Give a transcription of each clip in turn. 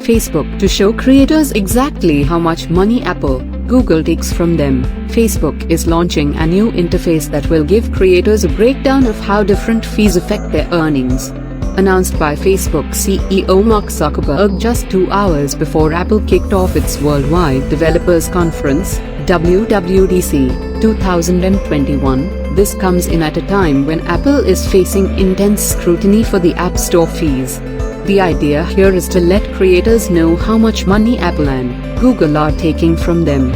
Facebook to show creators exactly how much money Apple, Google takes from them. Facebook is launching a new interface that will give creators a breakdown of how different fees affect their earnings. Announced by Facebook CEO Mark Zuckerberg just 2 hours before Apple kicked off its Worldwide Developers Conference, WWDC 2021, this comes in at a time when Apple is facing intense scrutiny for the App Store fees. The idea here is to let creators know how much money Apple and Google are taking from them.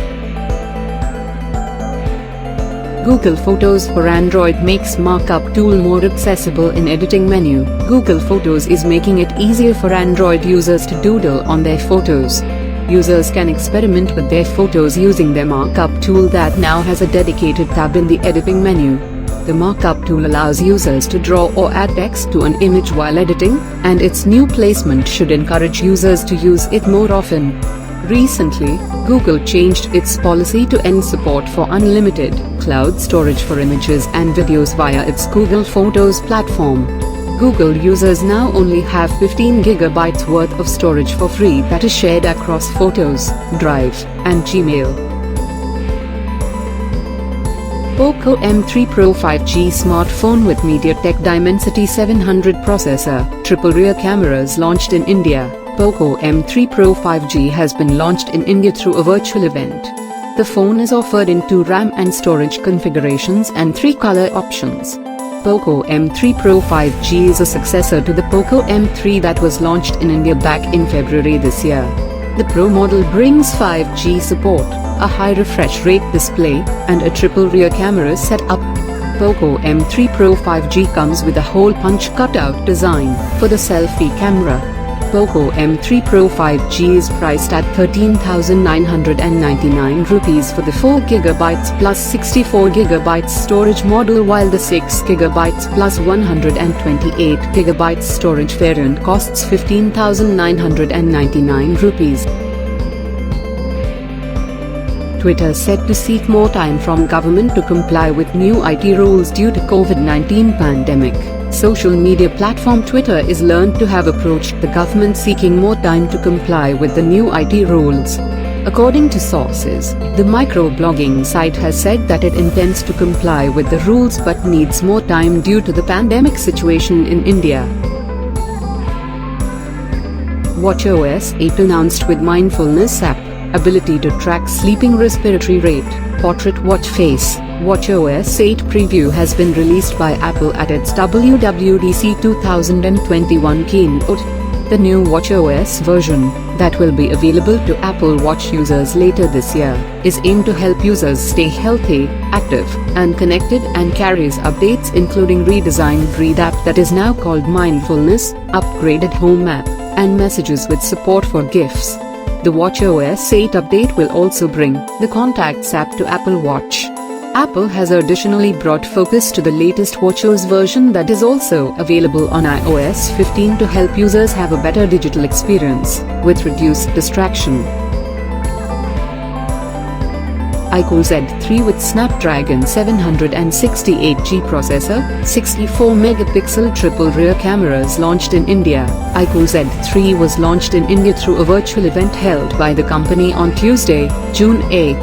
Google Photos for Android makes Markup tool more accessible in editing menu. Google Photos is making it easier for Android users to doodle on their photos. Users can experiment with their photos using their Markup tool that now has a dedicated tab in the editing menu. The Markup tool allows users to draw or add text to an image while editing, and its new placement should encourage users to use it more often. Recently, Google changed its policy to end support for unlimited cloud storage for images and videos via its Google Photos platform. Google users now only have 15 GB worth of storage for free that is shared across Photos, Drive, and Gmail. Poco M3 Pro 5G smartphone with MediaTek Dimensity 700 processor, triple rear cameras launched in India. Poco M3 Pro 5G has been launched in India through a virtual event. The phone is offered in 2 RAM and storage configurations and 3 color options. Poco M3 Pro 5G is a successor to the Poco M3 that was launched in India back in February this year. The Pro model brings 5G support, a high refresh rate display, and a triple rear camera setup. Poco M3 Pro 5G comes with a hole punch cutout design for the selfie camera. Poco M3 Pro 5G is priced at 13,999 rupees for the 4GB plus 64GB storage model, while the 6GB plus 128GB storage variant costs 15,999 rupees. Twitter said to seek more time from government to comply with new IT rules due to COVID-19 pandemic. Social media platform Twitter is learned to have approached the government seeking more time to comply with the new IT rules. According to sources, the microblogging site has said that it intends to comply with the rules but needs more time due to the pandemic situation in India. WatchOS 8 announced with mindfulness app, ability to track sleeping respiratory rate, portrait watch face. WatchOS 8 preview has been released by Apple at its WWDC 2021 keynote. The new WatchOS version, that will be available to Apple Watch users later this year, is aimed to help users stay healthy, active, and connected, and carries updates including redesigned Breathe app that is now called Mindfulness, upgraded Home app, and messages with support for GIFs. The WatchOS 8 update will also bring the Contacts app to Apple Watch. Apple has additionally brought focus to the latest WatchOS version that is also available on iOS 15 to help users have a better digital experience, with reduced distraction. iQOO Z3 with Snapdragon 768G processor, 64-megapixel triple rear cameras launched in India. iQOO Z3 was launched in India through a virtual event held by the company on Tuesday, June 8.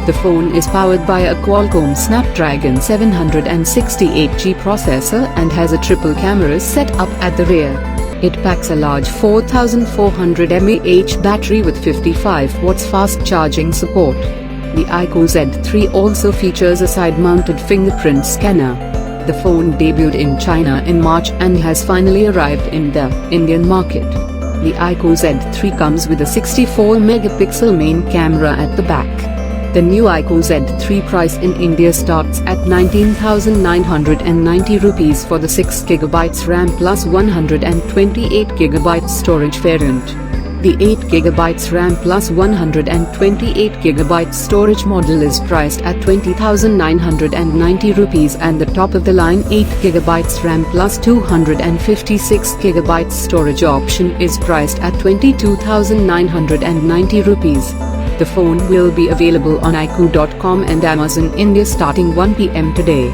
The phone is powered by a Qualcomm Snapdragon 768G processor and has a triple camera set up at the rear. It packs a large 4400 mAh battery with 55 watts fast charging support. The iQOO Z3 also features a side-mounted fingerprint scanner. The phone debuted in China in March and has finally arrived in the Indian market. The iQOO Z3 comes with a 64-megapixel main camera at the back. The new iQOO Z3 price in India starts at 19,990 rupees for the 6GB RAM plus 128GB storage variant. The 8GB RAM plus 128GB storage model is priced at 20,990 rupees, and the top-of-the-line 8GB RAM plus 256GB storage option is priced at 22,990 rupees. The phone will be available on iQOO.com and Amazon India starting 1 p.m. today.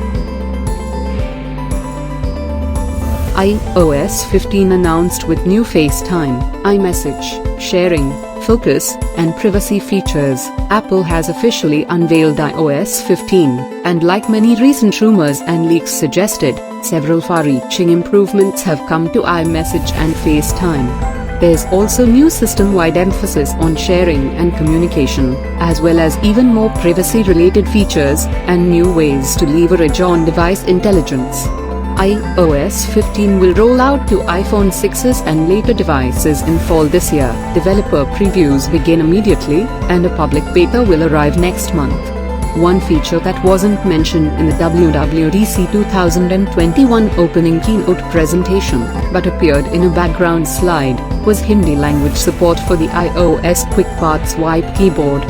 iOS 15 announced with new FaceTime, iMessage, sharing, focus, and privacy features. Apple has officially unveiled iOS 15, and like many recent rumors and leaks suggested, several far-reaching improvements have come to iMessage and FaceTime. There's also new system-wide emphasis on sharing and communication, as well as even more privacy-related features and new ways to leverage on-device intelligence. iOS 15 will roll out to iPhone 6s and later devices in fall this year. Developer previews begin immediately, and a public beta will arrive next month. One feature that wasn't mentioned in the WWDC 2021 opening keynote presentation, but appeared in a background slide, was Hindi language support for the iOS Quick Path Swipe keyboard.